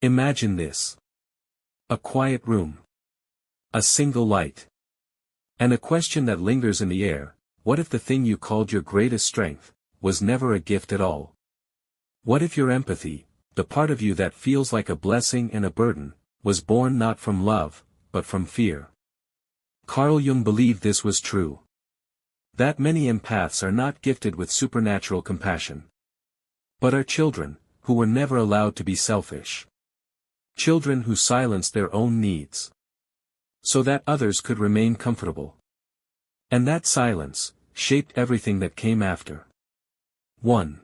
Imagine this. A quiet room. A single light. And a question that lingers in the air: what if the thing you called your greatest strength was never a gift at all? What if your empathy, the part of you that feels like a blessing and a burden, was born not from love, but from fear? Carl Jung believed this was true. That many empaths are not gifted with supernatural compassion, but are children, who were never allowed to be selfish. Children who silenced their own needs, so that others could remain comfortable. And that silence shaped everything that came after. 1.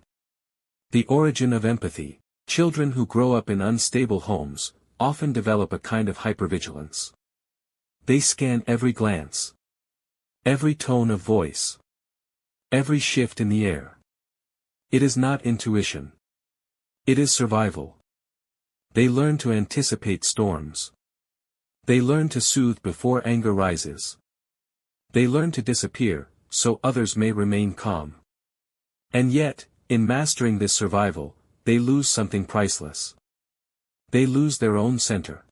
The origin of empathy. Children who grow up in unstable homes often develop a kind of hypervigilance. They scan every glance, every tone of voice, every shift in the air. It is not intuition. It is survival. They learn to anticipate storms. They learn to soothe before anger rises. They learn to disappear, so others may remain calm. And yet, in mastering this survival, they lose something priceless. They lose their own center.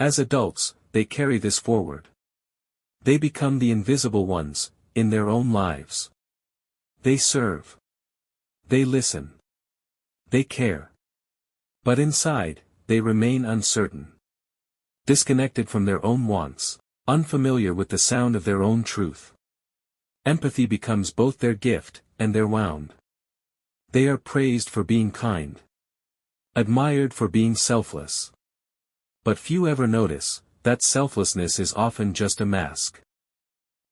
As adults, they carry this forward. They become the invisible ones, in their own lives. They serve. They listen. They care. But inside, they remain uncertain. Disconnected from their own wants, unfamiliar with the sound of their own truth. Empathy becomes both their gift and their wound. They are praised for being kind, admired for being selfless. But few ever notice that selflessness is often just a mask.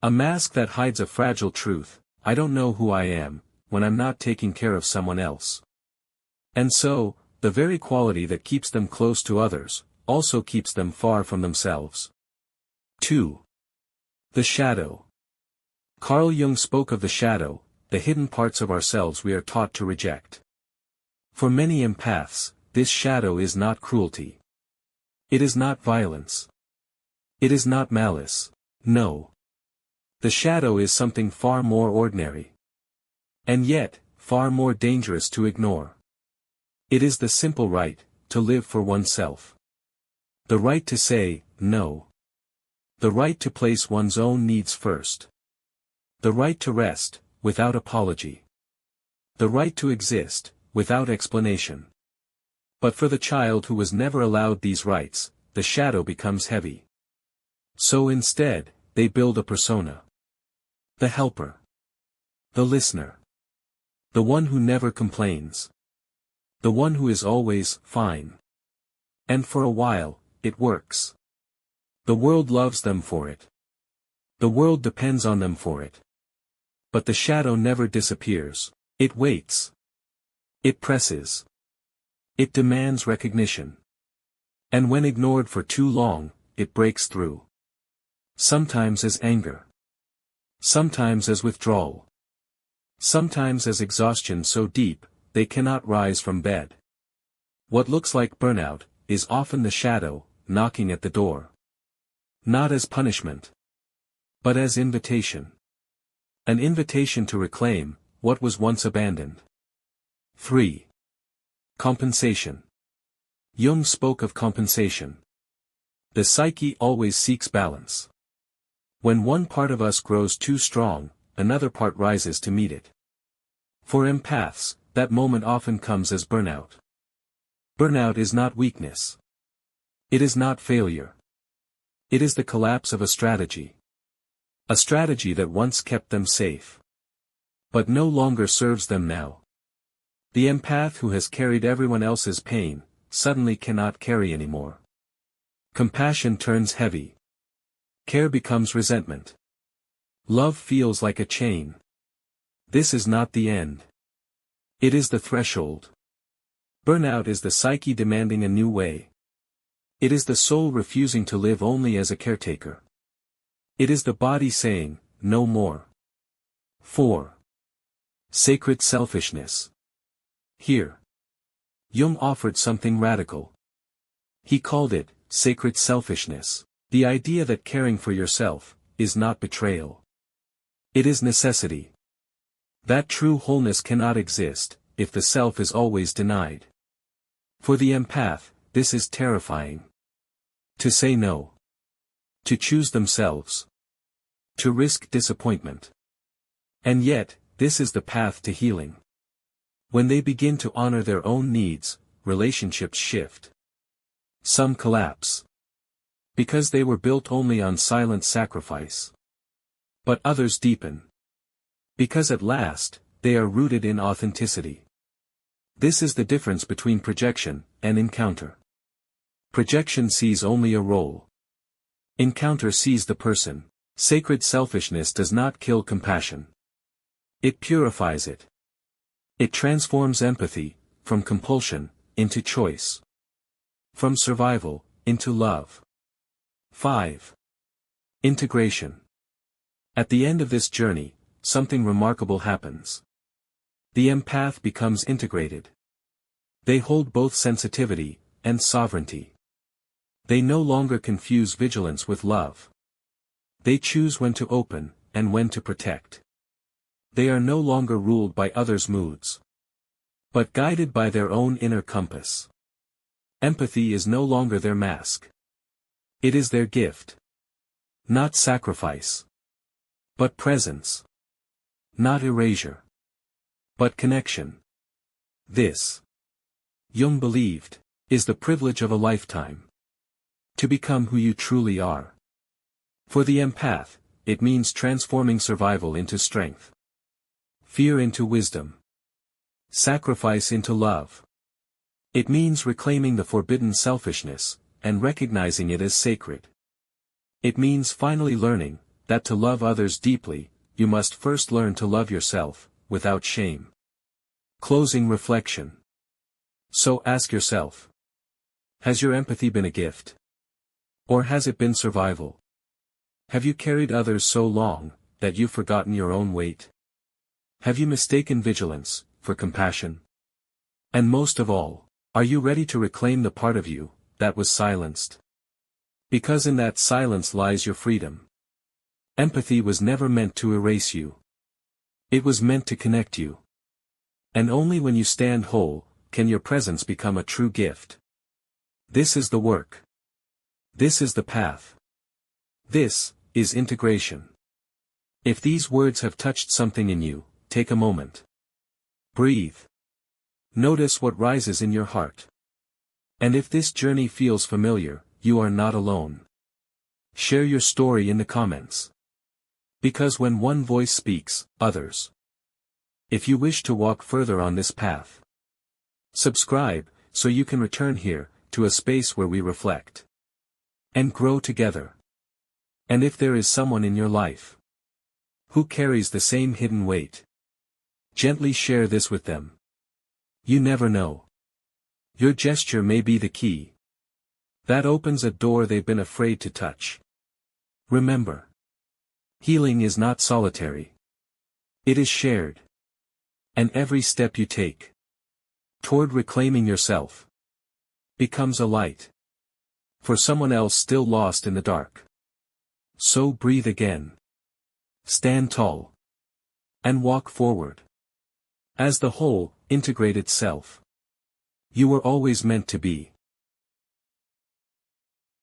A mask that hides a fragile truth: I don't know who I am when I'm not taking care of someone else. And so, the very quality that keeps them close to others also keeps them far from themselves. 2. The shadow. Carl Jung spoke of the shadow, the hidden parts of ourselves we are taught to reject. For many empaths, this shadow is not cruelty. It is not violence. It is not malice. No. The shadow is something far more ordinary. And yet, far more dangerous to ignore. It is the simple right to live for oneself. The right to say no. The right to place one's own needs first. The right to rest, without apology. The right to exist, without explanation. But for the child who was never allowed these rights, the shadow becomes heavy. So instead, they build a persona. The helper. The listener. The one who never complains. The one who is always fine. And for a while, it works. The world loves them for it. The world depends on them for it. But the shadow never disappears. It waits. It presses. It demands recognition. And when ignored for too long, it breaks through. Sometimes as anger. Sometimes as withdrawal. Sometimes as exhaustion so deep, they cannot rise from bed. What looks like burnout is often the shadow knocking at the door. Not as punishment, but as invitation. An invitation to reclaim what was once abandoned. 3. Compensation. Jung spoke of compensation. The psyche always seeks balance. When one part of us grows too strong, another part rises to meet it. For empaths, that moment often comes as burnout. Burnout is not weakness. It is not failure. It is the collapse of a strategy. A strategy that once kept them safe, but no longer serves them now. The empath who has carried everyone else's pain, suddenly cannot carry anymore. Compassion turns heavy. Care becomes resentment. Love feels like a chain. This is not the end. It is the threshold. Burnout is the psyche demanding a new way. It is the soul refusing to live only as a caretaker. It is the body saying, no more. 4. Sacred selfishness. Here, Jung offered something radical. He called it sacred selfishness, the idea that caring for yourself is not betrayal. It is necessity. That true wholeness cannot exist if the self is always denied. For the empath, this is terrifying. To say no. To choose themselves. To risk disappointment. And yet, this is the path to healing. When they begin to honor their own needs, relationships shift. Some collapse. Because they were built only on silent sacrifice. But others deepen. Because at last, they are rooted in authenticity. This is the difference between projection and encounter. Projection sees only a role. Encounter sees the person. Sacred selfishness does not kill compassion. It purifies it. It transforms empathy, from compulsion, into choice. From survival, into love. 5. Integration. At the end of this journey, something remarkable happens. The empath becomes integrated. They hold both sensitivity and sovereignty. They no longer confuse vigilance with love. They choose when to open, and when to protect. They are no longer ruled by others' moods, but guided by their own inner compass. Empathy is no longer their mask. It is their gift. Not sacrifice, but presence. Not erasure, but connection. This, Jung believed, is the privilege of a lifetime. To become who you truly are. For the empath, it means transforming survival into strength. Fear into wisdom. Sacrifice into love. It means reclaiming the forbidden selfishness, and recognizing it as sacred. It means finally learning, that to love others deeply, you must first learn to love yourself, without shame. Closing reflection. So ask yourself. Has your empathy been a gift? Or has it been survival? Have you carried others so long, that you've forgotten your own weight? Have you mistaken vigilance for compassion? And most of all, are you ready to reclaim the part of you that was silenced? Because in that silence lies your freedom. Empathy was never meant to erase you. It was meant to connect you. And only when you stand whole, can your presence become a true gift. This is the work. This is the path. This is integration. If these words have touched something in you, take a moment. Breathe. Notice what rises in your heart. And if this journey feels familiar, you are not alone. Share your story in the comments. Because when one voice speaks, others. If you wish to walk further on this path, subscribe, so you can return here, to a space where we reflect. And grow together. And if there is someone in your life who carries the same hidden weight, gently share this with them. You never know. Your gesture may be the key that opens a door they've been afraid to touch. Remember, healing is not solitary. It is shared. And every step you take toward reclaiming yourself becomes a light for someone else still lost in the dark. So breathe again. Stand tall. And walk forward. As the whole, integrated self you were always meant to be.